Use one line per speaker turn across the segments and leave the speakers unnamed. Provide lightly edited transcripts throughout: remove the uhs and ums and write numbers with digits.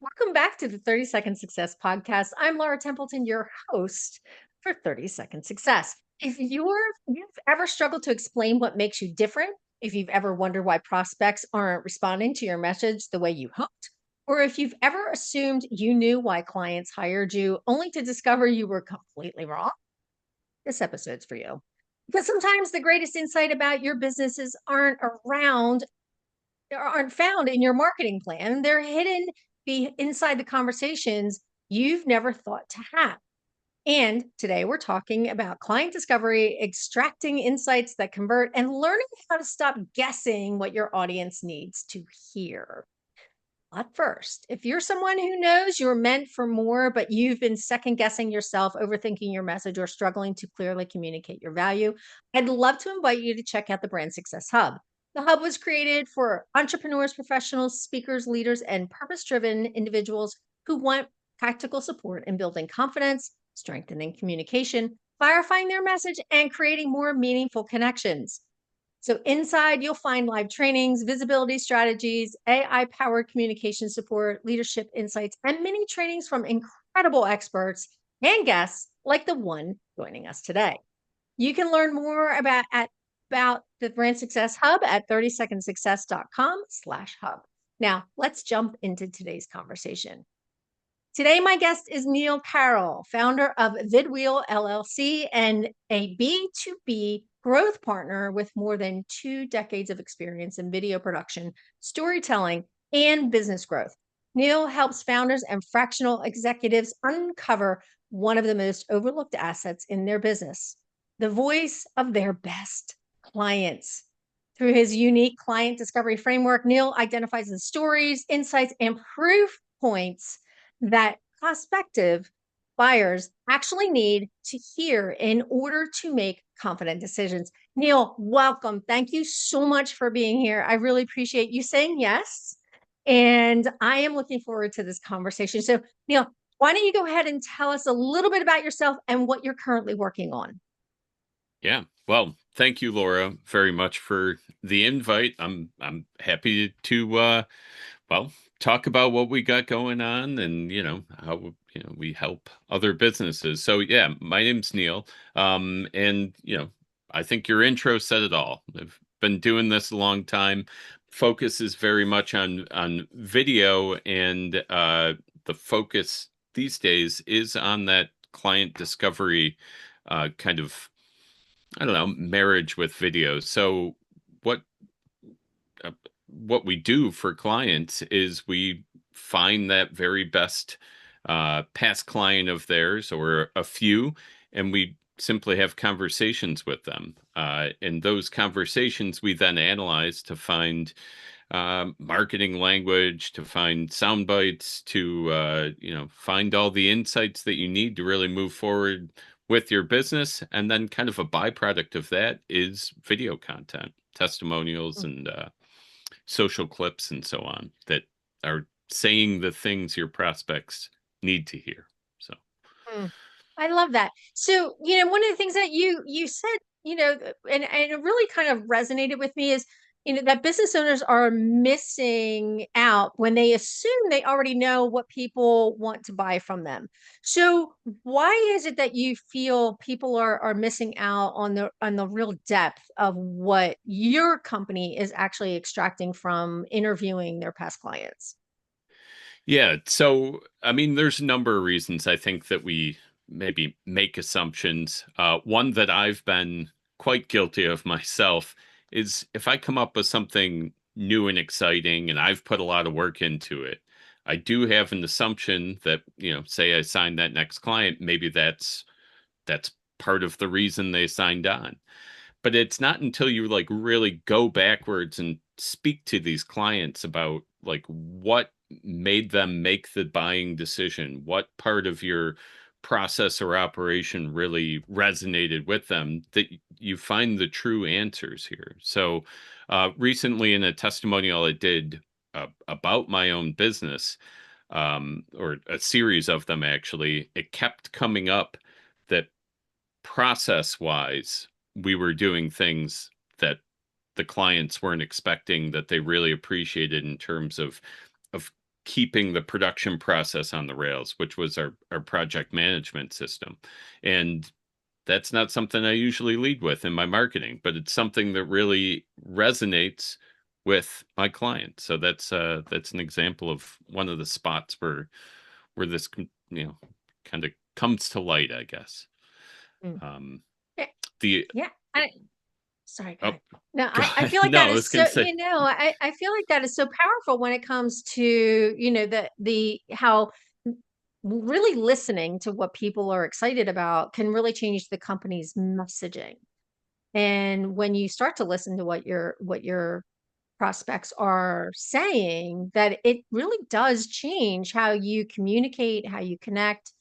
Welcome back to the 30 Second Success Podcast. I'm Laura Templeton, your host for 30 Second Success. If you've ever struggled to explain what makes you different, if you've ever wondered why prospects aren't responding to your message the way you hoped, or if you've ever assumed you knew why clients hired you only to discover you were completely wrong, this episode's for you. Because sometimes the greatest insight about your businesses aren't found in your marketing plan. They're hidden be inside the conversations you've never thought to have. And today we're talking about client discovery, extracting insights that convert, and learning how to stop guessing what your audience needs to hear. But first, if you're someone who knows you're meant for more, but you've been second guessing yourself, overthinking your message, or struggling to clearly communicate your value, I'd love to invite you to check out the Brand Success Hub. The Hub was created for entrepreneurs, professionals, speakers, leaders, and purpose driven individuals who want practical support in building confidence, strengthening communication, clarifying their message, and creating more meaningful connections. So inside, you'll find live trainings, visibility strategies, AI powered communication support, leadership insights, and many trainings from incredible experts and guests like the one joining us today. You can learn more about the Brand Success Hub at 30secondsuccess.com/hub. Now, let's jump into today's conversation. Today, my guest is Neil Carroll, founder of Vidwheel LLC and a B2B growth partner with more than 2 decades of experience in video production, storytelling, and business growth. Neil helps founders and fractional executives uncover one of the most overlooked assets in their business, the voice of their best clients. Through his unique client discovery framework, Neil identifies the stories, insights, and proof points that prospective buyers actually need to hear in order to make confident decisions. Neil, welcome. Thank you so much for being here. I really appreciate you saying yes. And I am looking forward to this conversation. So, Neil, why don't you go ahead and tell us a little bit about yourself and what you're currently working on?
Yeah. Well, thank you, Laura, very much for the invite. I'm happy to well, talk about what we got going on and how we help other businesses. So yeah, my name's Neil. And I think your intro said it all. I've been doing this a long time. Focus is very much on video, and the focus these days is on that client discovery kind of, I don't know, marriage with videos. So what uh, what we do for clients is we find that very best past client of theirs or a few, and we simply have conversations with them. And those conversations we then analyze to find marketing language, to find sound bites, to find all the insights that you need to really move forward with your business. And then kind of a byproduct of that is video content, testimonials, and social clips and so on that are saying the things your prospects need to hear. So,
Mm. I love that. So, one of the things that you said, and it really kind of resonated with me is, that business owners are missing out when they assume they already know what people want to buy from them. So, why is it that you feel people are missing out on the real depth of what your company is actually extracting from interviewing their past clients?
yeah. So, I mean, there's a number of reasons I think that we maybe make assumptions. One that I've been quite guilty of myself is if I come up with something new and exciting and I've put a lot of work into it, I do have an assumption that, say I sign that next client, maybe that's part of the reason they signed on. But it's not until you like really go backwards and speak to these clients about like what made them make the buying decision, what part of your process or operation really resonated with them, that you find the true answers here. So recently in a testimonial I did about my own business, or a series of them actually, it kept coming up that process wise, we were doing things that the clients weren't expecting, that they really appreciated in terms of keeping the production process on the rails, which was our project management system. And that's not something I usually lead with in my marketing, but it's something that really resonates with my client. So that's an example of one of the spots where this kind of comes to light, I guess.
Mm.
Um,
Yeah.
the
Yeah. Sorry, go
oh
ahead. No, I
God,
feel like
no,
that
I was
is
going
so,
to say,
I feel like that is so powerful when it comes to, the how really listening to what people are excited about can really change the company's messaging. And when you start to listen to what your prospects are saying, that it really does change how you communicate, how you connect,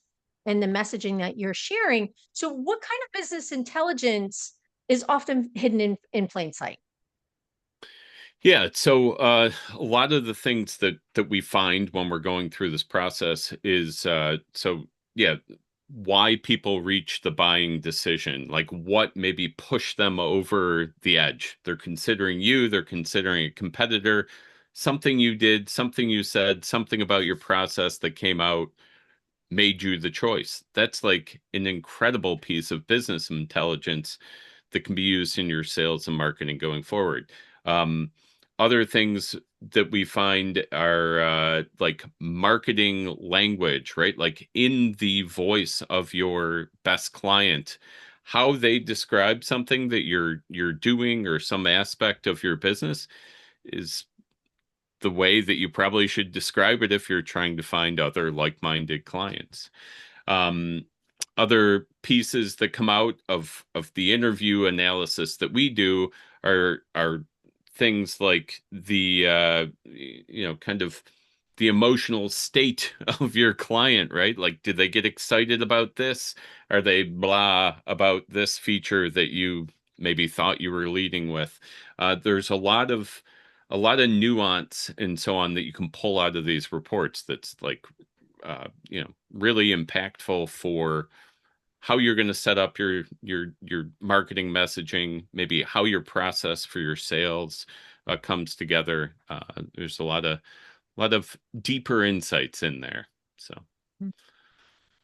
and the messaging that you're sharing. So what kind of business intelligence is often hidden in plain sight?
yeah. So a lot of the things that we find when we're going through this process is yeah, why people reach the buying decision, like what maybe pushed them over the edge. They're considering you, they're considering a competitor, something you did, something you said, something about your process that came out made you the choice. That's like an incredible piece of business intelligence that can be used in your sales and marketing going forward. Um, Other things that we find are like marketing language, right? Like in the voice of your best client, how they describe something that you're doing or some aspect of your business is the way that you probably should describe it if you're trying to find other like-minded clients. Um, Other pieces that come out of the interview analysis that we do are things like the kind of the emotional state of your client, right? Like, did they get excited about this? Are they blah about this feature that you maybe thought you were leading with? There's a lot of nuance and so on that you can pull out of these reports that's like really impactful for how you're going to set up your marketing messaging, maybe how your process for your sales comes together. There's a lot of deeper insights in there. So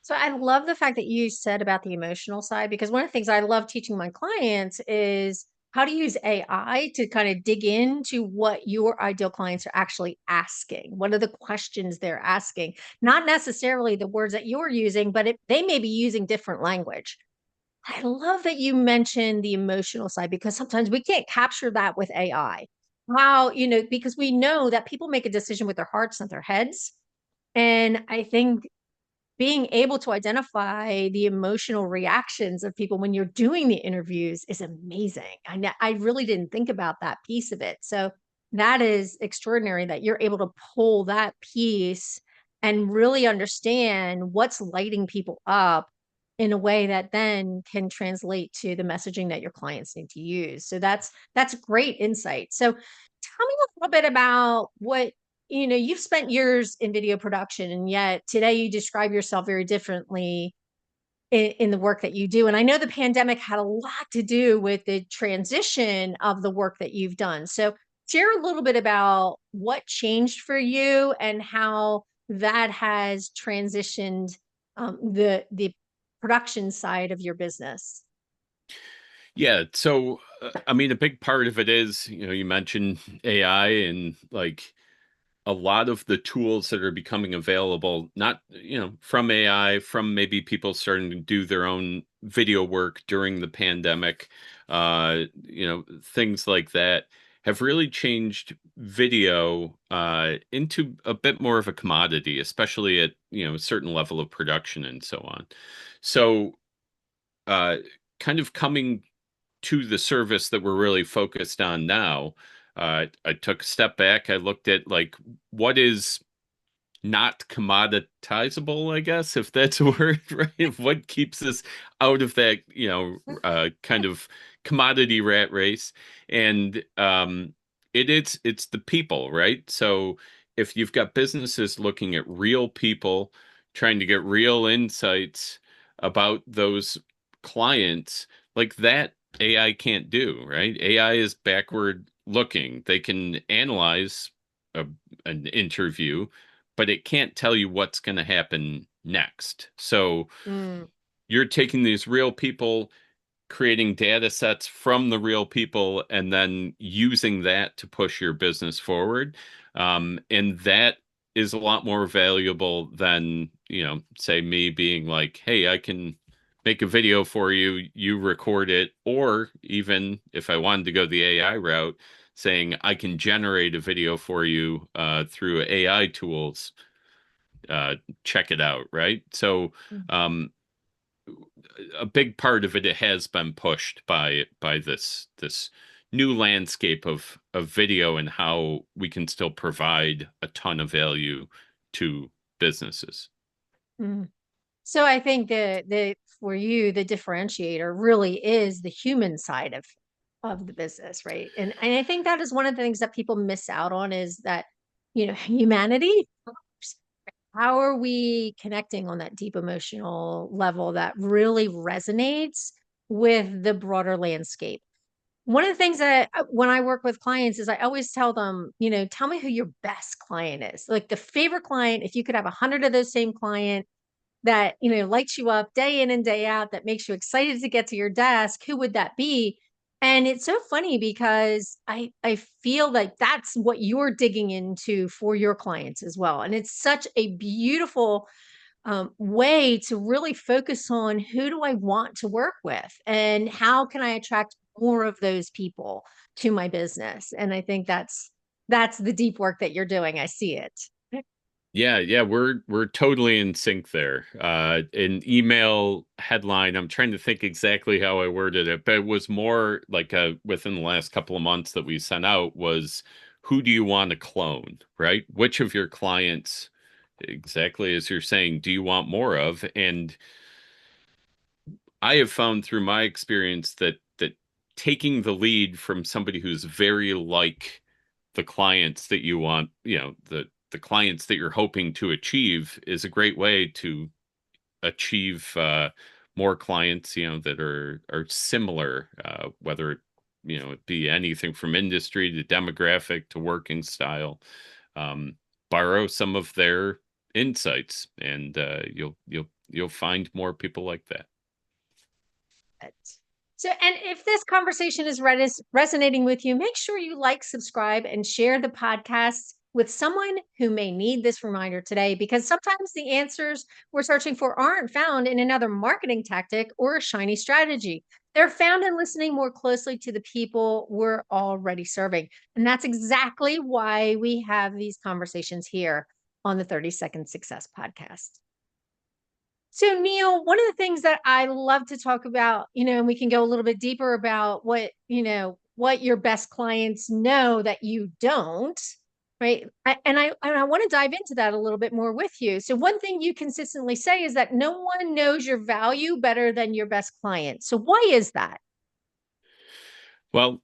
So I love the fact that you said about the emotional side, because one of the things I love teaching my clients is how to use AI to kind of dig into what your ideal clients are actually asking. What are the questions they're asking? Not necessarily the words that you're using, but they may be using different language. I love that you mentioned the emotional side, because sometimes we can't capture that with AI. How, because we know that people make a decision with their hearts, not their heads. And I think being able to identify the emotional reactions of people when you're doing the interviews is amazing. I really didn't think about that piece of it. So that is extraordinary that you're able to pull that piece and really understand what's lighting people up in a way that then can translate to the messaging that your clients need to use. So that's great insight. So tell me a little bit about what, you've spent years in video production, and yet today you describe yourself very differently in the work that you do. And I know the pandemic had a lot to do with the transition of the work that you've done. So share a little bit about what changed for you and how that has transitioned the production side of your business.
yeah, so I mean, a big part of it is, you mentioned AI and like a lot of the tools that are becoming available, not, from AI, from maybe people starting to do their own video work during the pandemic, things like that have really changed video into a bit more of a commodity, especially at, a certain level of production and so on. So, uh, kind of coming to the service that we're really focused on now, I took a step back. I looked at like what is not commoditizable, I guess, if that's a word, right? What keeps us out of that, kind of commodity rat race. And it's the people, right? So if you've got businesses looking at real people, trying to get real insights about those clients, like that AI can't do, right? AI is backward looking. They can analyze a, an interview, but it can't tell you what's going to happen next. So
Mm,
you're taking these real people, creating data sets from the real people, and then using that to push your business forward. And that is a lot more valuable than, say me being like, hey, I can make a video for you, you record it, or even if I wanted to go the AI route, saying I can generate a video for you through AI tools. Check it out, right? So
mm,
um, a big part of it has been pushed by this new landscape of video and how we can still provide a ton of value to businesses.
mm. So I think the for you, the differentiator really is the human side of the business, right? And I think that is one of the things that people miss out on is that, humanity. How are we connecting on that deep emotional level that really resonates with the broader landscape? One of the things that when I work with clients is I always tell them, tell me who your best client is. Like the favorite client, if you could have 100 of those same client that, lights you up day in and day out, that makes you excited to get to your desk, who would that be? And it's so funny because I feel like that's what you're digging into for your clients as well. And it's such a beautiful way to really focus on who do I want to work with and how can I attract more of those people to my business. And I think that's the deep work that you're doing. I see it.
Yeah, yeah, we're totally in sync there. An email headline, I'm trying to think exactly how I worded it, but it was more like within the last couple of months that we sent out was who do you want to clone, right? Which of your clients, exactly as you're saying, do you want more of? And I have found through my experience that taking the lead from somebody who's very like the clients that you want, the clients that you're hoping to achieve is a great way to achieve more clients, that are similar, whether it be anything from industry to demographic to working style. Um, Borrow some of their insights, and you'll find more people like that.
It. So, and if this conversation is resonating with you, make sure you like, subscribe, and share the podcast with someone who may need this reminder today, because sometimes the answers we're searching for aren't found in another marketing tactic or a shiny strategy. They're found in listening more closely to the people we're already serving. And that's exactly why we have these conversations here on the 30-Second Success Podcast. So, Neil, one of the things that I love to talk about, and we can go a little bit deeper about what your best clients know that you don't, right? And I want to dive into that a little bit more with you. So, one thing you consistently say is that no one knows your value better than your best client. So, why is that?
Well,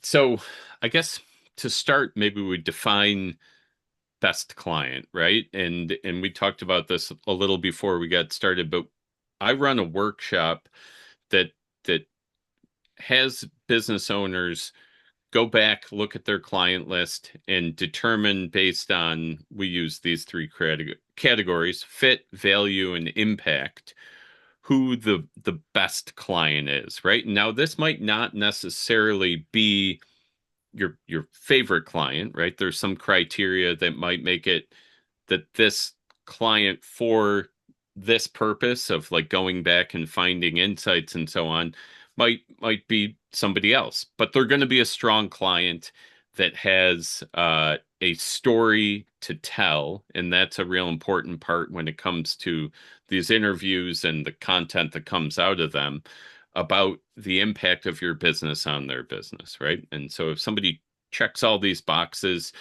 so I guess to start, maybe we define best client, right? And we talked about this a little before we got started, but I run a workshop that that has business owners go back, look at their client list, and determine based on we use these three categories: fit, value, and impact, who the best client is, right? Now, this might not necessarily be your favorite client, right? There's some criteria that might make it that this client for this purpose of like going back and finding insights and so on might be somebody else, but they're going to be a strong client that has a story to tell, and that's a real important part when it comes to these interviews and the content that comes out of them about the impact of your business on their business, right? And so if somebody checks all these boxes,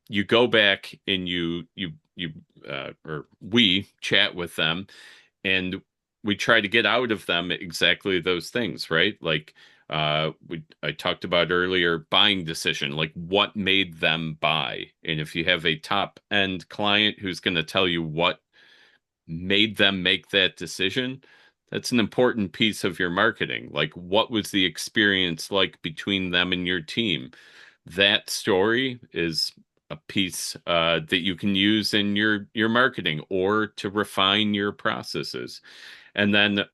you go back and or we chat with them, and we try to get out of them exactly those things, right? Like I talked about earlier, buying decision, like what made them buy. And if you have a top end client who's going to tell you what made them make that decision, that's an important piece of your marketing. Like, what was the experience like between them and your team? That story is a piece that you can use in your marketing or to refine your processes. And then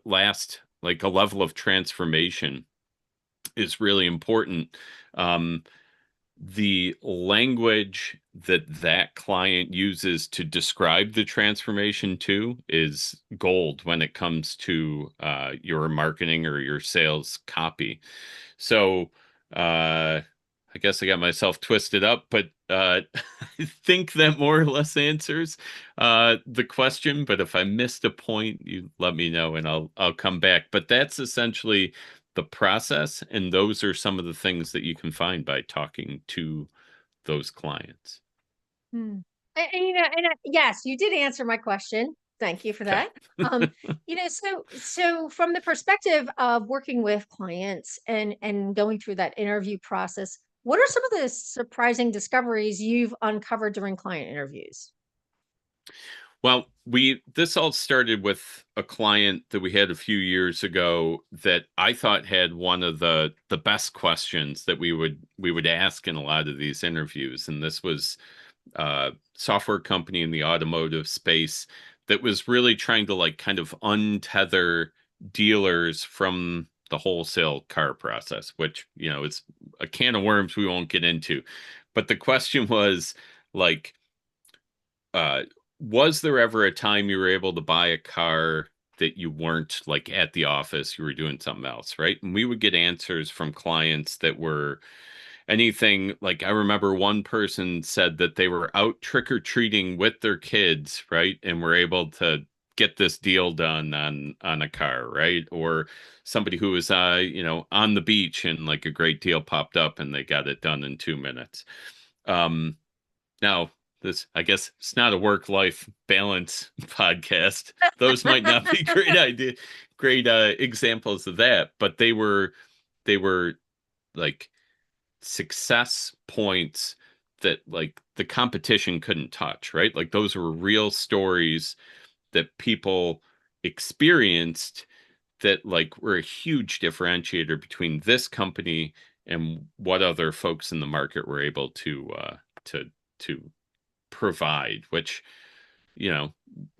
last, like a level of transformation is really important. Um, the language that that client uses to describe the transformation to is gold when it comes to your marketing or your sales copy. So I guess I got myself twisted up, but I think that more or less answers the question. But if I missed a point, you let me know and I'll come back. But that's essentially the process, and those are some of the things that you can find by talking to those clients.
Hmm. Yes, you did answer my question. Thank you for
Okay.
that. Um, so from the perspective of working with clients and going through that interview process, what are some of the surprising discoveries you've uncovered during client interviews?
Well, we this all started with a client that we had a few years ago that I thought had one of the best questions that we would ask in a lot of these interviews. And this was software company in the automotive space that was really trying to like kind of untether dealers from the wholesale car process, which, is a can of worms we won't get into. But the question was like, uh, was there ever a time you were able to buy a car that you weren't like at the office, you were doing something else, right? And we would get answers from clients that were anything like I remember one person said that they were out trick-or-treating with their kids, right? And were able to get this deal done on a car, right? Or somebody who was on the beach and like a great deal popped up and they got it done in 2 minutes. Um Now, this, I guess, it's not a work-life balance podcast. Those might not be great examples of that, but they were like success points that like the competition couldn't touch, right? Like those were real stories that people experienced that like were a huge differentiator between this company and what other folks in the market were able to provide, which, you know,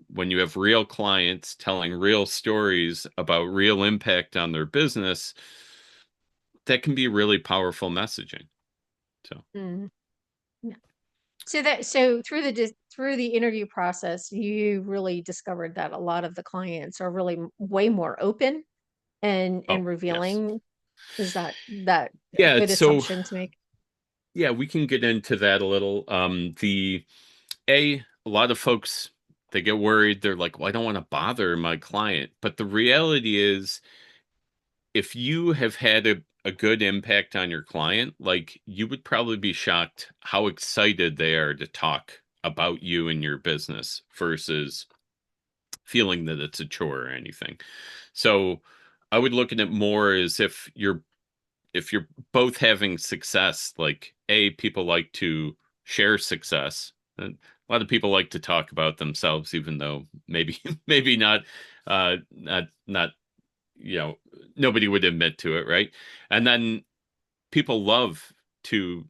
when you have real clients telling real stories about real impact on their business, that can be really powerful messaging. So,
Mm. Yeah. So through the interview process, you really discovered that a lot of the clients are really way more open
oh,
and
yes.
revealing. Is that a
Yeah,
good
so
assumption to make?
yeah, we can get into that a little. A lot of folks they get worried. They're like, "Well, I don't want to bother my client." But the reality is if you have had a good impact on your client, like you would probably be shocked how excited they are to talk about you and your business versus feeling that it's a chore or anything. So I would look at it more as if you're both having success, like people like to share success. And a lot of people like to talk about themselves, even though maybe maybe not you know nobody would admit to it, right? And then people love to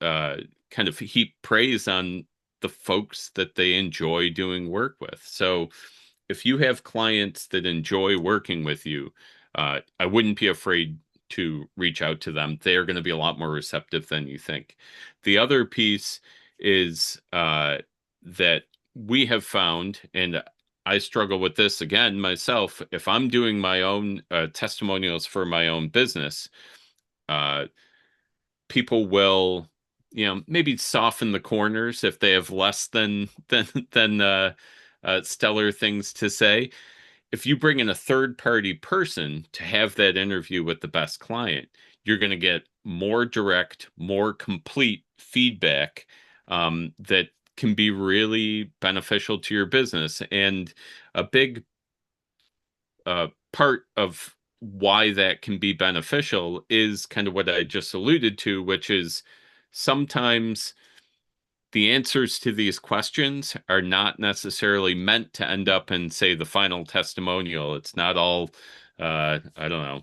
uh kind of heap praise on the folks that they enjoy doing work with. So if you have clients that enjoy working with you, I wouldn't be afraid to reach out to them. They are going to be a lot more receptive than you think. The other piece is that we have found, and I struggle with this again myself. If I'm doing my own testimonials for my own business, uh, people will, maybe soften the corners if they have less than stellar things to say. If you bring in a third party person to have that interview with the best client, you're going to get more direct, more complete feedback that can be really beneficial to your business. And a big part of why that can be beneficial is kind of what I just alluded to, which is sometimes the answers to these questions are not necessarily meant to end up in, say, the final testimonial. It's not all, I don't know,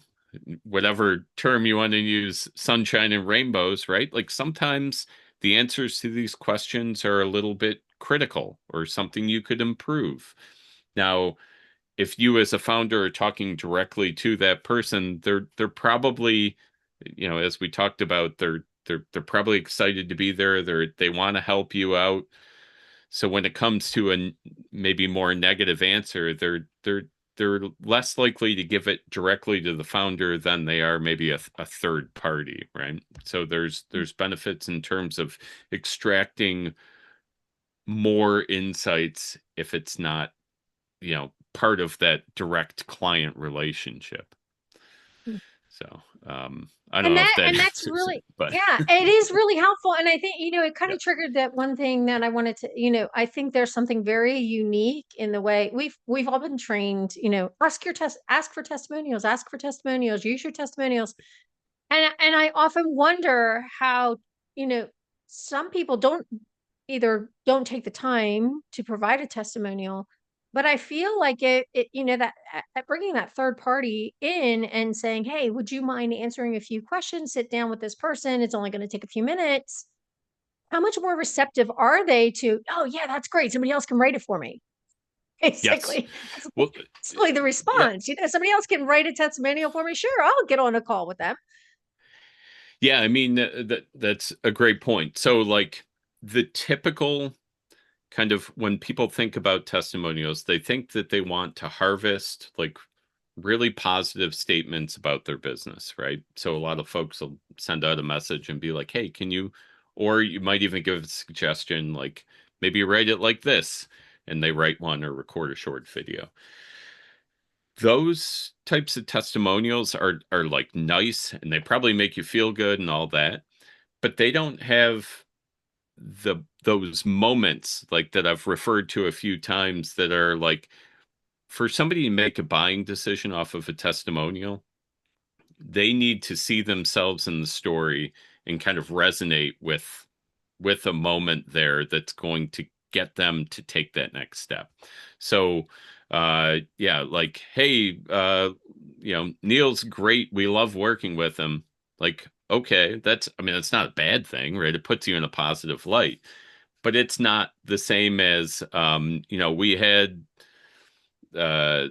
whatever term you want to use, sunshine and rainbows, right? Like sometimes the answers to these questions are a little bit critical or something you could improve. Now, if you as a founder are talking directly to that person, they're probably, as we talked about, they're probably excited to be there. They want to help you out. So when it comes to a maybe more negative answer, they're less likely to give it directly to the founder than they are maybe a third party, right? So there's benefits in terms of extracting more insights if it's not, part of that direct client relationship. So I don't
And
know if
that's
that,
really,
but
yeah, it is really helpful. And I think, it kind
yeah,
of triggered that one thing that I wanted to, I think there's something very unique in the way we've all been trained, ask for testimonials, use your testimonials. And I often wonder how, you know, some people don't take the time to provide a testimonial, but I feel like that bringing that third party in and saying, "Hey, would you mind answering a few questions? Sit down with this person. It's only going to take a few minutes." How much more receptive are they to, "Oh, yeah, that's great. Somebody else can write it for me."
yes.
Basically,
Well,
that's really the
yeah,
response. Somebody else can write a testimonial for me. Sure, I'll get on a call with them.
yeah. I mean, that's a great point. So, like, the typical kind of when people think about testimonials, they think that they want to harvest like really positive statements about their business, right? So a lot of folks will send out a message and be like, "Hey, can you," or you might even give a suggestion like, maybe write it like this, and they write one or record a short video. Those types of testimonials are like nice and they probably make you feel good and all that, but they don't have those moments like that I've referred to a few times that are like for somebody to make a buying decision off of a testimonial, they need to see themselves in the story and kind of resonate with a moment there that's going to get them to take that next step. So yeah, like, hey, Neil's great. We love working with him. Like, okay, I mean, it's not a bad thing, right? It puts you in a positive light, but it's not the same as we had uh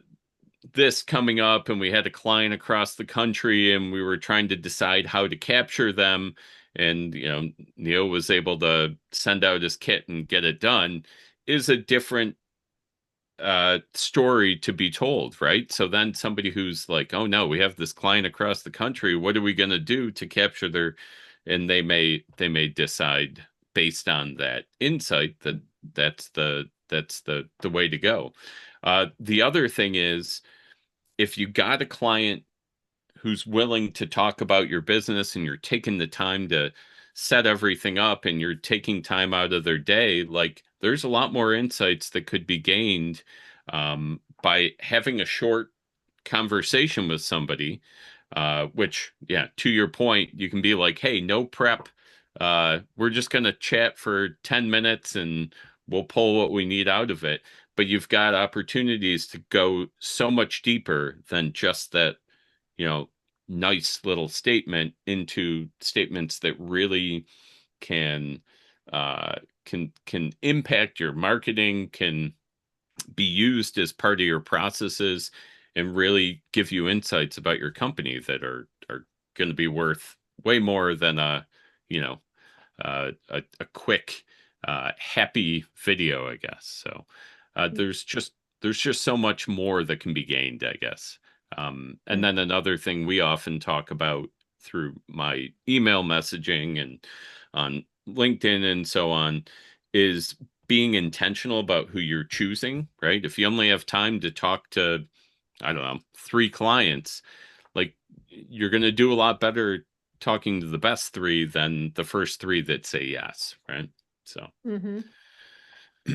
this coming up and we had a client across the country and we were trying to decide how to capture them, and Neil was able to send out his kit and get it done, is a different story to be told, right? So then somebody who's like, oh no, we have this client across the country, what are we going to do to capture their, and they may decide based on that insight that that's the way to go. The other thing is, if you got a client who's willing to talk about your business and you're taking the time to set everything up and you're taking time out of their day, like there's a lot more insights that could be gained by having a short conversation with somebody, which, yeah, to your point, you can be like, hey, no prep. We're just going to chat for 10 minutes and we'll pull what we need out of it. But you've got opportunities to go so much deeper than just that, you know, nice little statement into statements that really can can impact your marketing, can be used as part of your processes, and really give you insights about your company that are going to be worth way more than you know a quick happy video, I guess. So there's just so much more that can be gained, I guess. And then another thing we often talk about through my email messaging and on LinkedIn and so on is being intentional about who you're choosing, right? If you only have time to talk to, I don't know, 3 clients, like you're going to do a lot better talking to the best 3 than the first 3 that say yes, right? So,
Mm-hmm.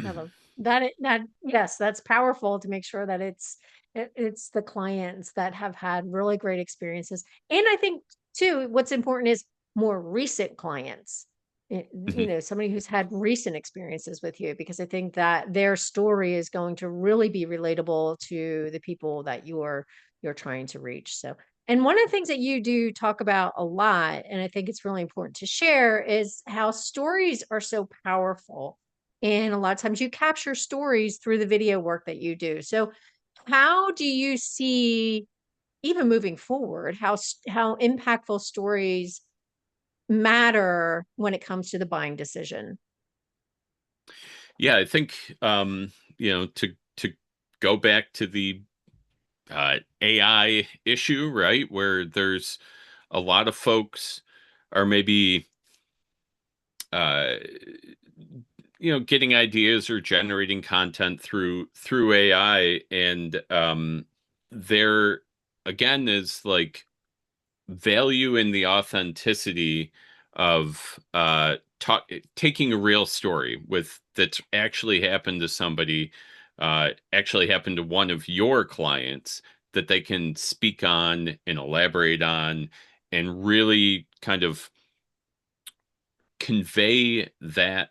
I love that. Yes, that's powerful to make sure that it's the clients that have had really great experiences. And I think too, what's important is more recent clients.
mhm.
Somebody who's had recent experiences with you, because I think that their story is going to really be relatable to the people that you're trying to reach. So And one of the things that you do talk about a lot, and I think it's really important to share, is how stories are so powerful. And a lot of times you capture stories through the video work that you do. So, how do you see, even moving forward, how impactful stories matter when it comes to the buying decision?
Yeah, I think to go back to the AI issue, right, where there's a lot of folks are maybe uh, getting ideas or generating content through AI, and there again is like value in the authenticity of taking a real story with that's actually happened to somebody, actually happened to one of your clients, that they can speak on and elaborate on and really kind of convey that,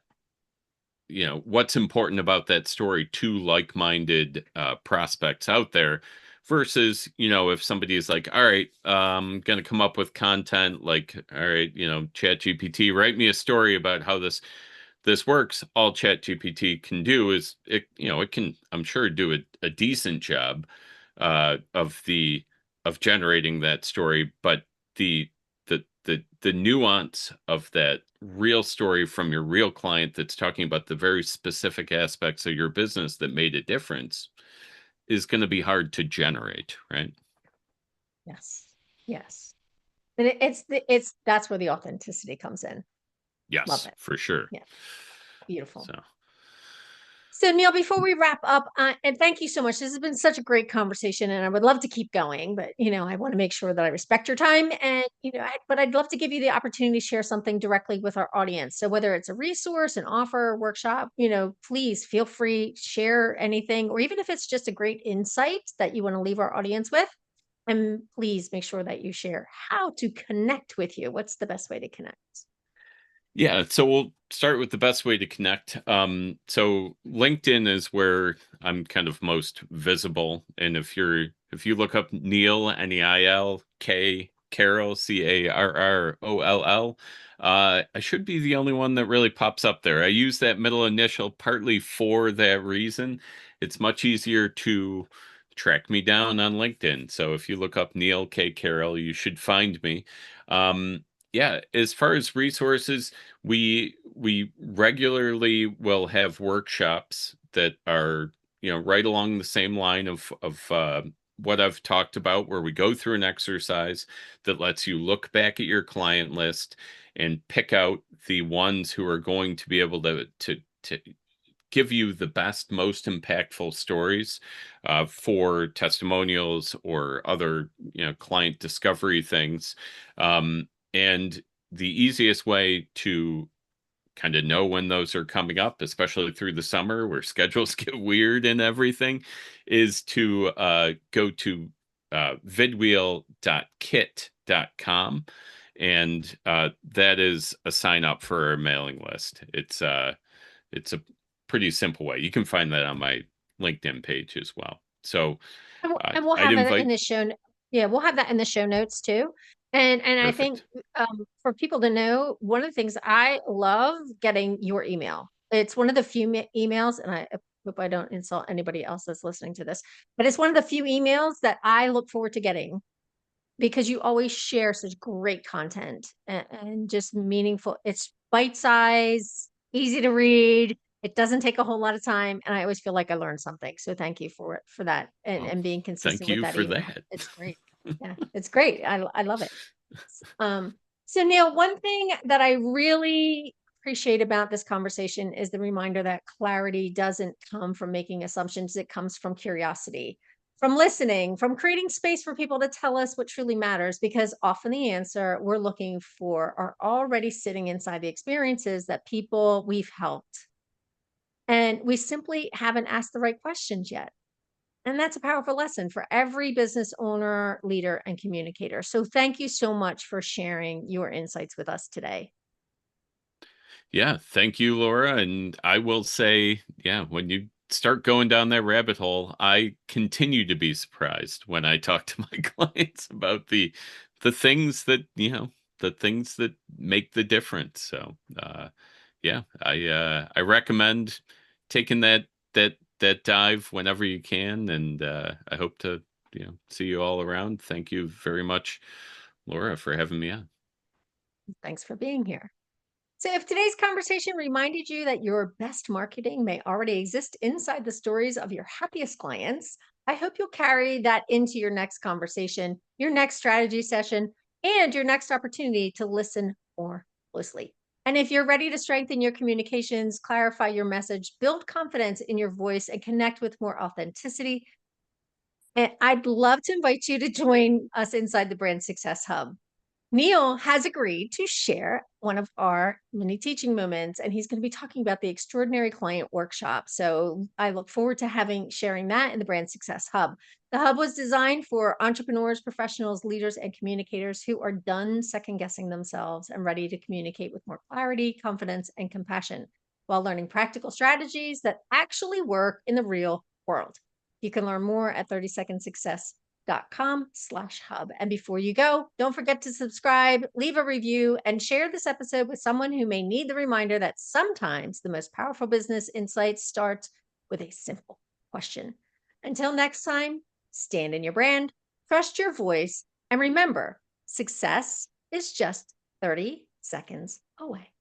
what's important about that story to like-minded prospects out there, versus, if somebody is like, all right, I'm gonna come up with content like, all right, chat GPT, write me a story about how this works. All chat GPT can do is, it can, I'm sure, do a decent job of generating that story, but the the nuance of that real story from your real client that's talking about the very specific aspects of your business that made a difference is going to be hard to generate, right?
Yes. Yes. And it's that's where the authenticity comes in. Love
Yes,
it.
for sure.
Yeah. Beautiful.
So,
So, Neil, before we wrap up, and thank you so much. This has been such a great conversation, and I would love to keep going, but I want to make sure that I respect your time, and but I'd love to give you the opportunity to share something directly with our audience. So, whether it's a resource, an offer, workshop, please feel free, share anything, or even if it's just a great insight that you want to leave our audience with. And please make sure that you share how to connect with you. What's the best way to connect?
yeah, so we'll start with the best way to connect. So LinkedIn is where I'm kind of most visible, and if you look up Neil, Neil Carroll, Carroll, I should be the only one that really pops up there. I use that middle initial partly for that reason. It's much easier to track me down on LinkedIn. So if you look up Neil K. Carroll, you should find me. Yeah, as far as resources, we regularly will have workshops that are, right along the same line of what I've talked about, where we go through an exercise that lets you look back at your client list and pick out the ones who are going to be able to give you the best, most impactful stories for testimonials or other, client discovery things. And the easiest way to kind of know when those are coming up, especially through the summer where schedules get weird and everything, is to go to vidwheel.kit.com. And that is a sign up for our mailing list. It's a pretty simple way. You can find that on my LinkedIn page as well. So
And we'll
I'd
have it in
invite.
the yeah, we'll have that in the show notes too. And I think
Perfect.
for people to know, one of the things I love getting your email. It's one of the few emails, and I hope I don't insult anybody else that's listening to this, but it's one of the few emails that I look forward to getting because you always share such great content and just meaningful. It's bite size, easy to read. It doesn't take a whole lot of time, and I always feel like I learned something. So thank you for that
Well,
and being
thank
consistent with
you
that
for
email.
that.
It's great. Yeah, it's great. I love it. Um, so Neil, one thing that I really appreciate about this conversation is the reminder that clarity doesn't come from making assumptions. It comes from curiosity, from listening, from creating space for people to tell us what truly matters, because often the answer we're looking for are already sitting inside the experiences that people we've helped. And we simply haven't asked the right questions yet. And that's a powerful lesson for every business owner, leader, and communicator. So thank you so much for sharing your insights with us today.
Yeah, thank you, Laura. And I will say, yeah, when you start going down that rabbit hole, I continue to be surprised when I talk to my clients about the things that, the things that make the difference. So, yeah, I recommend taking that dive whenever you can, and I hope to, see you all around. Thank you very much, Laura, for having me on.
Thanks for being here. So, if today's conversation reminded you that your best marketing may already exist inside the stories of your happiest clients, I hope you'll carry that into your next conversation, your next strategy session, and your next opportunity to listen more closely. And if you're ready to strengthen your communications, clarify your message, build confidence in your voice, and connect with more authenticity, and I'd love to invite you to join us inside the Brand Success Hub. Neil has agreed to share one of our mini teaching moments, and he's going to be talking about the Extraordinary Client Workshop. So I look forward to sharing that in the Brand Success Hub. The hub was designed for entrepreneurs, professionals, leaders, and communicators who are done second guessing themselves and ready to communicate with more clarity, confidence, and compassion while learning practical strategies that actually work in the real world. You can learn more at 30secondsuccess.com/hub. And before you go, don't forget to subscribe, leave a review, and share this episode with someone who may need the reminder that sometimes the most powerful business insights start with a simple question. Until next time, stand in your brand, trust your voice, and remember, success is just 30 seconds away.